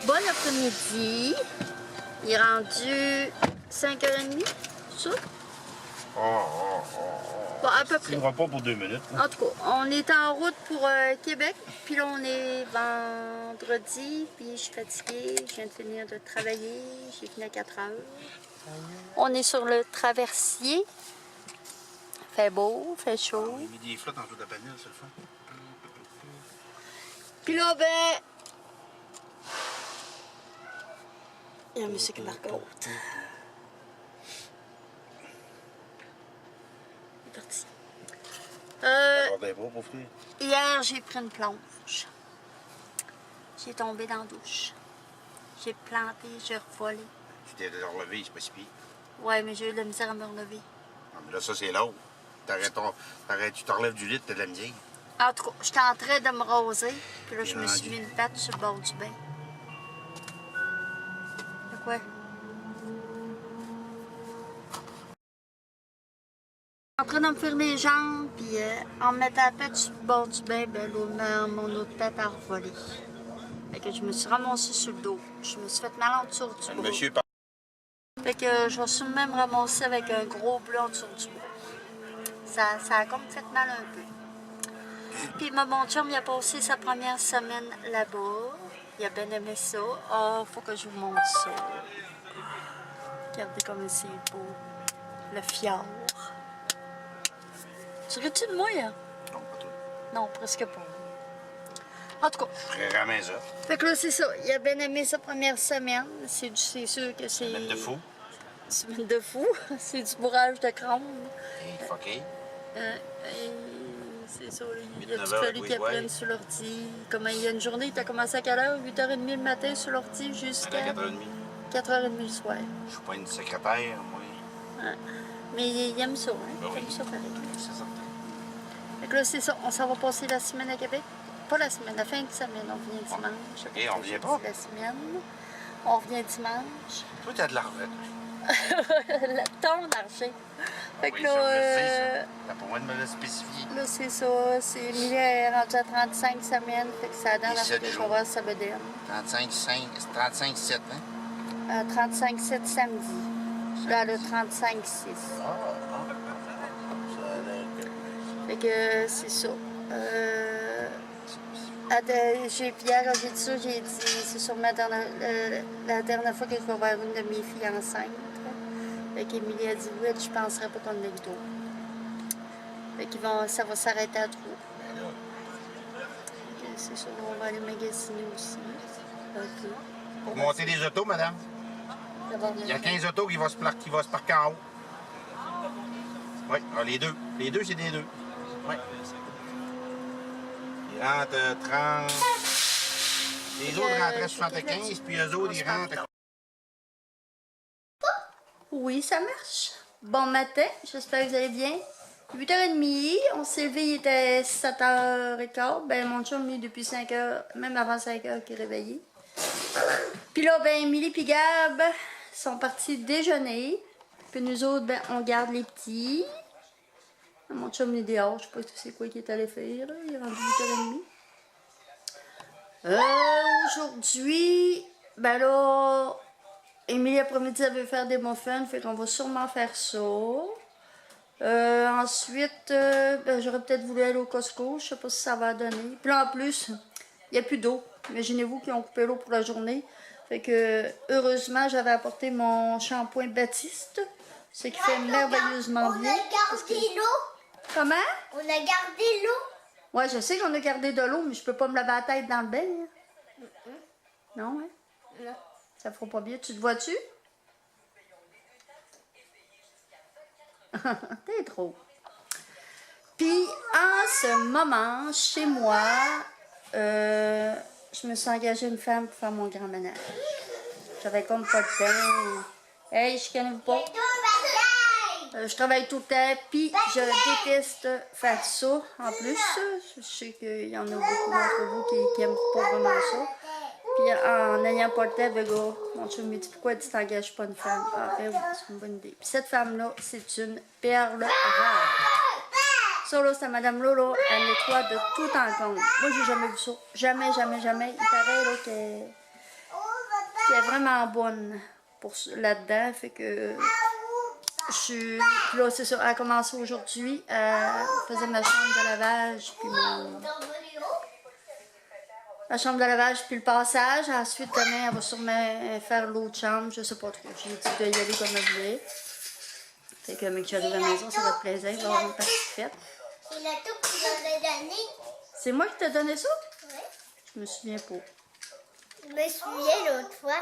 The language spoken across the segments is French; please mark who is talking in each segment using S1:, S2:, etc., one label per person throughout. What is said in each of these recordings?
S1: Bon après-midi. Il est rendu 5h30, c'est ça? Bon, à peu près.
S2: Il ne pas pour 2 minutes.
S1: En tout cas, on est en route pour Québec. Puis là, on est vendredi. Puis je suis fatiguée. Je viens de finir de travailler. J'ai fini à 4h. On est sur le traversier. Fait beau, fait chaud.
S2: On a mis des flottes en dessous de la panelle, c'est le fun.
S1: Puis là, ben... il y a la musique qui marque haute. Il est parti. Hier, j'ai pris une plonge. J'ai tombé dans la douche. J'ai planté, j'ai revolé.
S2: Tu t'es relevé, c'est pas si pire.
S1: Ouais, mais j'ai eu de la misère à me relever.
S2: Non, mais là, ça, c'est l'autre. Tu te relèves du lit, t'as de la misère.
S1: En tout cas, j'étais en train de me raser. Puis là, je me suis mis une patte sur le bord du bain. De quoi? En train de me faire les jambes, puis en me mettant la patte sur le bord du bain, ben là, mon autre patte a revolé. Fait que je me suis ramassée sur le dos. Je me suis fait mal en dessous du bras.
S2: Monsieur,
S1: Fait que je vais sûrement me ramasser avec un gros bleu en dessous du bras. Ça a comme fait mal un peu. Puis mon chum, il a passé sa première semaine là-bas. Il a bien aimé ça. Oh, faut que je vous montre ça. Regardez comme c'est beau. Le fjord. Tu ris-tu de moi, hein?
S2: Non, pas toi.
S1: Non, presque pas. En tout cas.
S2: Je ferais ramener ça.
S1: Fait que là, c'est ça. Il a bien aimé sa première semaine. C'est sûr que c'est...
S2: Semaine de fou.
S1: Semaine de fou. C'est du bourrage de crâne.
S2: Hey, fucké.
S1: C'est ça, il
S2: 8,
S1: a
S2: 9
S1: tout
S2: heures,
S1: fallu
S2: oui,
S1: qu'il
S2: ouais.
S1: apprenne sur l'ordi. Comment il y a une journée, tu as commencé à quelle heure? 8h30 le matin sur l'ordi jusqu'à
S2: À 4h30.
S1: 4h30 le soir.
S2: Je suis pas une secrétaire, moi.
S1: Ouais. Mais il aime ça, hein?
S2: Ben oui.
S1: Il aime ça pareil.
S2: C'est certain.
S1: Fait que là, c'est ça, on s'en va passer la semaine à Québec. Pas la semaine, la fin de semaine, on vient dimanche.
S2: Et on revient pas?
S1: La semaine, on revient dimanche.
S2: Toi, t'as de la retraite.
S1: Ton argent. Fait que
S2: Oui,
S1: là,
S2: ça, je le sais, ça. T'as pas moins de me le spécifier.
S1: là, c'est ça. C'est Emilie est rendue à 35 semaines. Fait que c'est la dernière fois que je vais voir sa bedaine.
S2: 35,7, hein?
S1: 35,7 samedi. Là, le 35,6. Fait que c'est ça. Pierre, j'ai dit ça, j'ai dit, c'est sûrement la dernière fois que je vais voir une de mes filles enceinte. Fait qu'Émilie a dit, oui, je penserais pas qu'on ait le dos. Fait qu'ils vont, ça va s'arrêter à 3. C'est ça, on va aller magasiner aussi. OK.
S2: Pour monter des autos, madame. Il y a 15 autos qui vont se parquer en haut. Oui, les deux. Les deux, c'est des deux. Oui. Ils rentrent 30. Les autres rentraient 75, puis eux autres, ils rentrent.
S1: Oui, ça marche. Bon matin, j'espère que vous allez bien. 8h30, on s'est levé, il était 7h15. Ben, mon chum, lui, depuis 5h, même avant 5h, qui est réveillé. Puis là, ben, Émilie et Gab sont partis déjeuner. Puis nous autres, ben, on garde les petits. Mon chum est dehors, je sais pas c'est quoi qu'il est allé faire, là. Il est rendu 8h30. Aujourd'hui, ben là, Émilie après-midi, elle veut faire des muffins, fait qu'on va sûrement faire ça. Ensuite, ben, j'aurais peut-être voulu aller au Costco, je sais pas si ça va donner. Puis là, en plus, il n'y a plus d'eau. Imaginez-vous qu'ils ont coupé l'eau pour la journée. Fait que, heureusement, j'avais apporté mon shampoing Baptiste, ce qui fait merveilleusement bien.
S3: On a gardé l'eau.
S1: Comment?
S3: On a gardé l'eau.
S1: Ouais, je sais qu'on a gardé de l'eau, mais je peux pas me laver la tête dans le bain. Hein? Non, hein?
S3: Non.
S1: Ça fera pas bien. Tu te vois-tu? T'es trop. Puis, en ce moment, chez moi, je me suis engagée une femme pour faire mon grand ménage. J'avais comme pas de temps. Hey, je connais pas. Je travaille tout le temps, puis je déteste faire ça. En plus, je sais qu'il y en a beaucoup d'entre vous qui aiment pas vraiment ça. Puis en n'ayant pas le temps, ben gars, mon chum me dit pourquoi tu t'engages pas une femme? Ah ben oui, c'est une bonne idée. Puis cette femme-là, c'est une perle rare. Ça là, c'est Madame Lolo, elle nettoie de tout en compte. Moi, j'ai jamais vu ça. Jamais, jamais, jamais. Il paraît là vraiment bonne pour là-dedans. Fait que je suis. Puis là, c'est ça. Elle a commencé aujourd'hui. Elle faisait ma chambre de lavage. Puis ma chambre de lavage, puis le passage. Ensuite, demain, elle va sûrement faire l'autre chambre. Je sais pas trop. J'ai dit de y aller comme elle voulait. Fait que, mec, j'arrive à la maison, ça va être plaisir. Il va y avoir une partie faite.
S3: C'est la toupe que tu m'avais donné.
S1: C'est moi qui t'ai donné ça?
S3: Oui.
S1: Je me souviens pas.
S3: Je me souviens l'autre fois.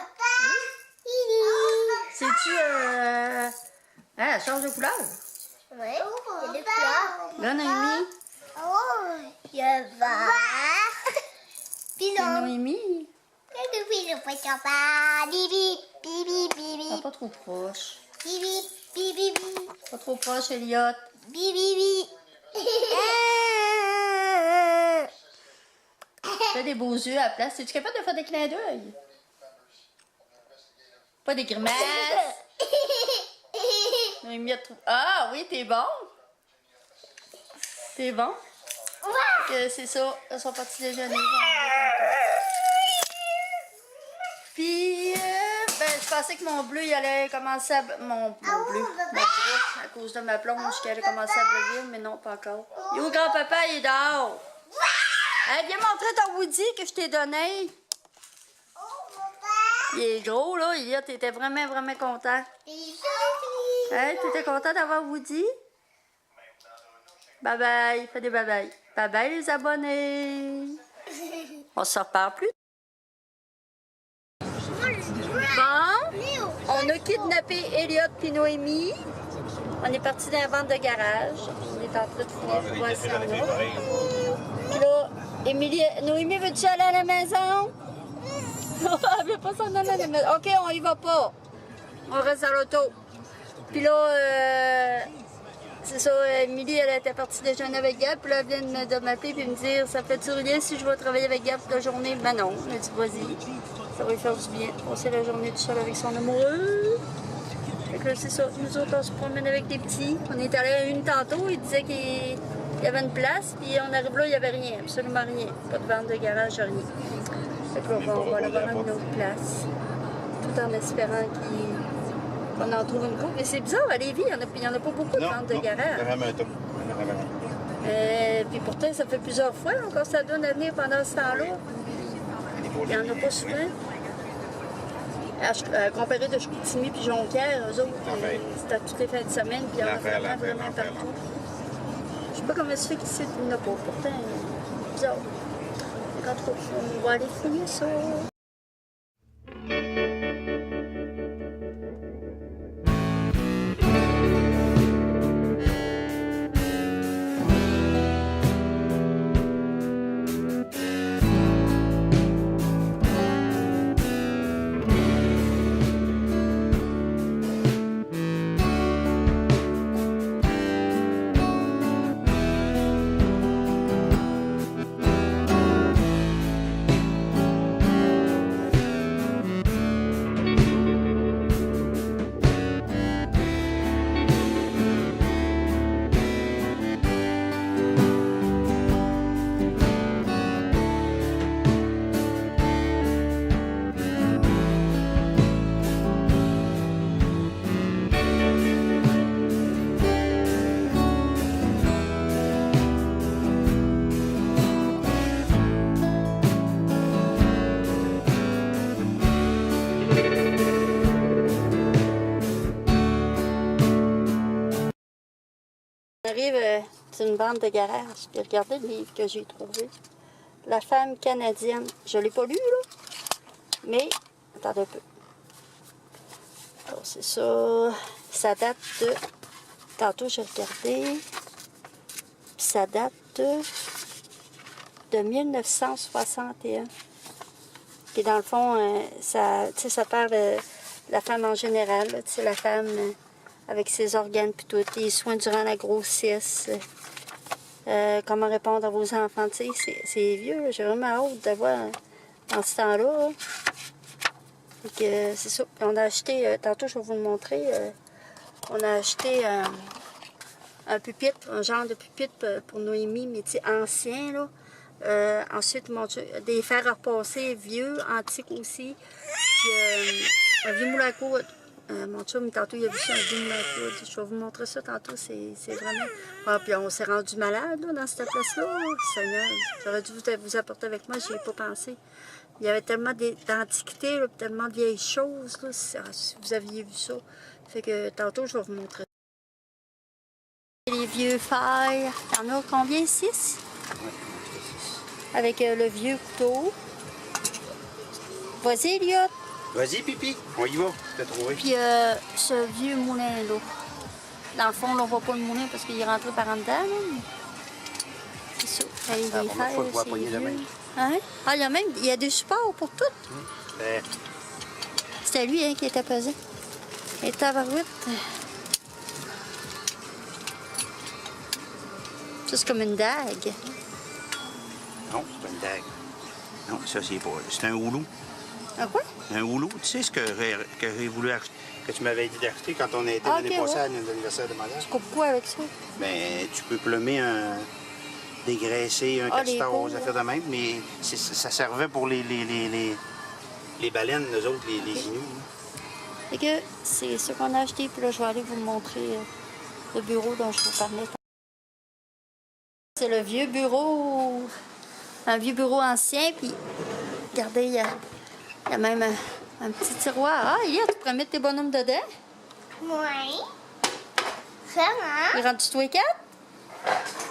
S1: C'est-tu, elle change de couleur?
S3: Oui. Il y a des fleurs.
S1: Là, Noémie.
S3: Oh, il y a vert. Puis
S1: C'est
S3: non.
S1: Noémie.
S3: Puis le poisson pas. Bibi, bibi, bibi.
S1: Ah, pas trop proche.
S3: Bibi, bibi, bibi.
S1: Pas trop proche, Elliot.
S3: Bibi, bibi.
S1: Fais des beaux yeux à la place. Es-tu capable de faire des clins d'œil? Pas des grimaces. Noémie a trouvé. Ah oui, t'es bon. T'es bon. Que c'est ça, elles sont parties déjeuner. Puis, ben, je pensais que mon bleu, il allait commencer à... Mon bleu, ma broche, à cause de ma plonge, qu'il allait commencer à bleuir, mais non, pas encore. Et où grand-papa, il est dehors? Hey, viens montrer ton Woody que je t'ai donné. Il est gros, là. Il t'étais vraiment, vraiment content. Hey, t'étais content d'avoir Woody? Bye bye, fais des bye bye. Bye bye les abonnés. On se reparle plus. Bon, on a kidnappé Elliot et Noémie. On est parti dans la vente de garage. On est en train de finir pour voir si on a. Puis là, Noémie, veux-tu aller à la maison? Elle veut pas s'en aller à la maison. OK, on y va pas. On reste à l'auto. Puis là, c'est ça, Émilie, elle était partie déjeuner avec Gab, puis là, elle vient de m'appeler et me dire, ça fait-tu rien si je vais travailler avec Gab toute la journée? Ben non, elle a dit, vas-y, ça va lui faire du bien, passer la journée tout seul avec son amoureux. Fait que là, c'est ça, nous autres, on se promène avec des petits. On est allé à une tantôt, il disait qu'il y avait une place, puis on arrive là, il n'y avait rien, absolument rien. Pas de vente de garage, rien. Fait que là, on va aller voir une autre place, tout en espérant qu'on en trouve une coupe. Mais c'est bizarre, à Lévis, il n'y en a pas beaucoup de ventes de garage. Puis pourtant, ça fait plusieurs fois qu'on s'est donné à venir pendant ce temps-là. Il n'y en a pas souvent. Comparé de Chicoutimi puis Jonquière, eux autres, c'était toutes les fins de semaine, puis il y en a vraiment partout. Je sais pas comment ça fait qu'ici, il n'y en a pas. Pourtant, c'est bizarre. En tout cas, on va aller fouiller ça. On arrive c'est une bande de garage. Puis regardez le livre que j'ai trouvé. La femme canadienne. Je ne l'ai pas lu, là. Mais, attendez un peu. Alors, c'est ça. Ça date de... Tantôt, j'ai regardé. Puis ça date de 1961. Puis dans le fond, ça parle de la femme en général. Là, la femme... avec ses organes, puis tout, les soins durant la grossesse, comment répondre à vos enfants, tu sais, c'est vieux, j'ai vraiment hâte de voir dans ce temps-là. C'est ça, on a acheté, tantôt je vais vous le montrer, on a acheté un pupitre, un genre de pupitre pour Noémie, mais tu sais, ancien, là. Ensuite, mon Dieu, des fers à repasser vieux, antiques aussi. Puis un vieux moulin à coudre. Mon chum, tantôt, il a vu ça, un vieux moulin à coudre. Je vais vous montrer ça tantôt, c'est vraiment... Ah, puis on s'est rendu malade là, dans cette place-là. Oh, Seigneur, j'aurais dû vous apporter avec moi, j'y ai pas pensé. Il y avait tellement d'antiquités, tellement de vieilles choses, là, si vous aviez vu ça. Fait que tantôt, je vais vous montrer. Les vieux fers, il y en a combien? 6?
S2: Oui,
S1: Avec le vieux couteau. Vas-y, Elliot.
S2: vas-y, Pipi, on y va, je t'ai trouvé.
S1: Puis ce vieux moulin-là. Dans le fond, là, on voit pas le moulin parce qu'il est rentré par en dedans. Là. C'est ça. Les
S2: la première fois que je vois
S1: c'est
S2: poigner de
S1: vieux.
S2: même.
S1: Hein? Ah, il y a des supports pour tout. C'était lui hein, qui était pesé. Et tabarouette. Ça, c'est comme une dague.
S2: Non, c'est pas une dague. Non, ça, c'est pas... C'est un houlou.
S1: Un quoi?
S2: Un houlou, tu sais ce que j'ai voulu acheter, que tu m'avais dit d'acheter quand on a été l'année passée à l'anniversaire de ma mère.
S1: Tu coupes quoi avec ça?
S2: Ben, tu peux plumer dégraisser un castor, aux affaires de même, mais ça servait pour les baleines, nous autres, les Inuits.
S1: Fait que c'est ce qu'on a acheté, puis là, je vais aller vous montrer le bureau dont je vous parlais. C'est le vieux bureau, un vieux bureau ancien, puis regardez, il y a même un petit tiroir. Ah, Elia, tu pourrais mettre tes bonhommes dedans?
S3: Oui. Comment?
S1: Il rentre-tu toi et quatre?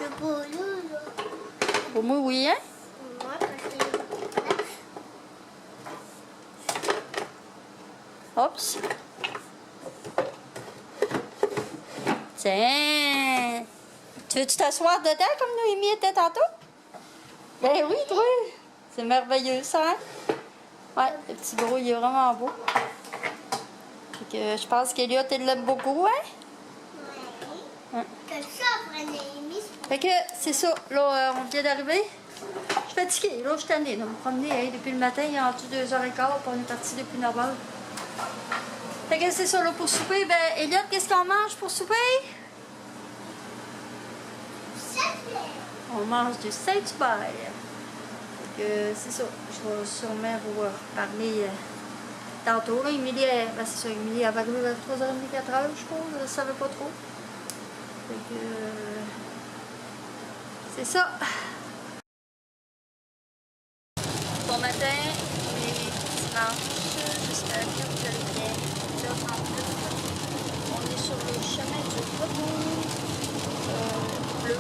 S3: Le boulot, là.
S1: Pour moi, oui, hein?
S3: Moi, parce que...
S1: Oups. Tiens! Tu veux-tu t'asseoir dedans comme Noémie était tantôt? Ben oui, toi! C'est merveilleux, ça, hein? Ouais, le petit bureau, il est vraiment beau. Fait que je pense qu'Eliott, il l'aime beaucoup, hein?
S3: Oui. Comme ça, après Néhémie.
S1: Fait que c'est ça. Là, on vient d'arriver. Je suis fatiguée. Là, je suis tannée de me promener hein, depuis le matin. Il est rendu 2h15, puis on est parti depuis 9h. Fait que c'est ça, là, pour souper. Ben, Eliott, qu'est-ce qu'on mange pour souper? On mange du Saint-Hubert. Fait que c'est ça. Je vais sûrement vous parler tantôt. Là, Émilie, ben, c'est ça, Émilie, elle va arriver vers 3h30, 4h, je crois. Je ne savais pas trop. Fait que... c'est ça. Bon matin, on est dimanche. J'espère que vous allez bien. On est sur le chemin du retour bleu.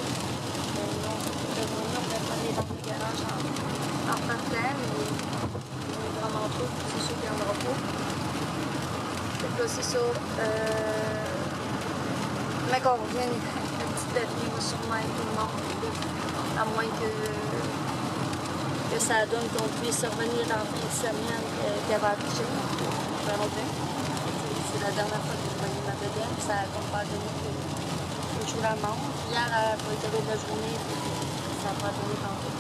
S1: On va aller dans le garage en partant, mais on est vraiment trop. C'est sûr qu'il n'y en aura pas. Donc là, c'est ça. Mais quand on revient, la petite avenue va sûrement être tout le monde. À moins que ça donne qu'on puisse revenir dans la fin de semaine qu'elle va accoucher. On verra bien. C'est la dernière fois que je venais ma bedaine, ça n'a pas donné que je la mange. Hier, elle va être de la journée, ça n'a pas donné tantôt.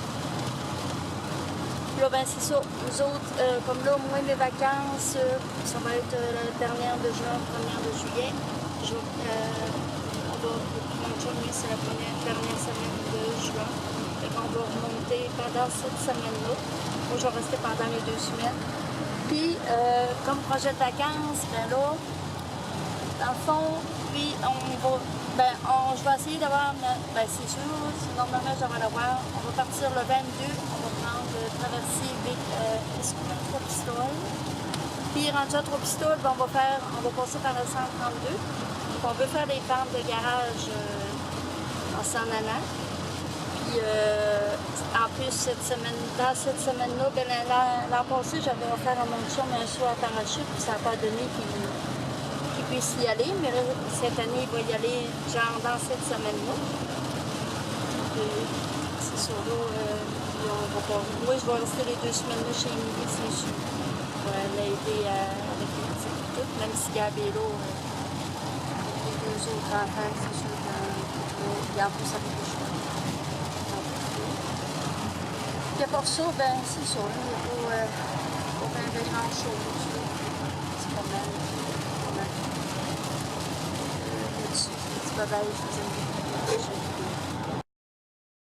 S1: Là, ben c'est ça. Nous autres, comme là, moi, mes vacances, ça va être la dernière de juin, première de juillet. Mon chum, lui, c'est la dernière semaine de juin. Fait qu'on va remonter pendant cette semaine-là. Moi, je vais rester pendant les 2 semaines. Puis, comme projet de vacances, ben là, dans le fond, puis je vais essayer d'avoir, ben c'est sûr, normalement, je vais l'avoir. On va partir le 22, on va prendre traverser Trois-Pistoles. Puis, rendu à Trois-Pistoles, ben, on va passer par le 132. Donc, on veut faire des pentes de garage en s'en allant. Puis, en plus, dans cette semaine-là, ben, l'an passé, j'avais offert à mon chum un saut à parachute, puis ça n'a pas donné qu'il puisse y aller. Mais là, cette année, il va y aller genre dans cette semaine-là. C'est sûr, là, moi, je vais rester les 2 semaines-là chez Émilie, c'est sûr. Je vais l'aider avec les petits tout, même si Gabi est là, les 2 autres enfants, c'est sûr qu'il y a en plus avec les cheveux. Puis à part ça, ben c'est ça, il n'y a pas bien de grand chose. C'est pas mal. Le petit babayage, je faisais une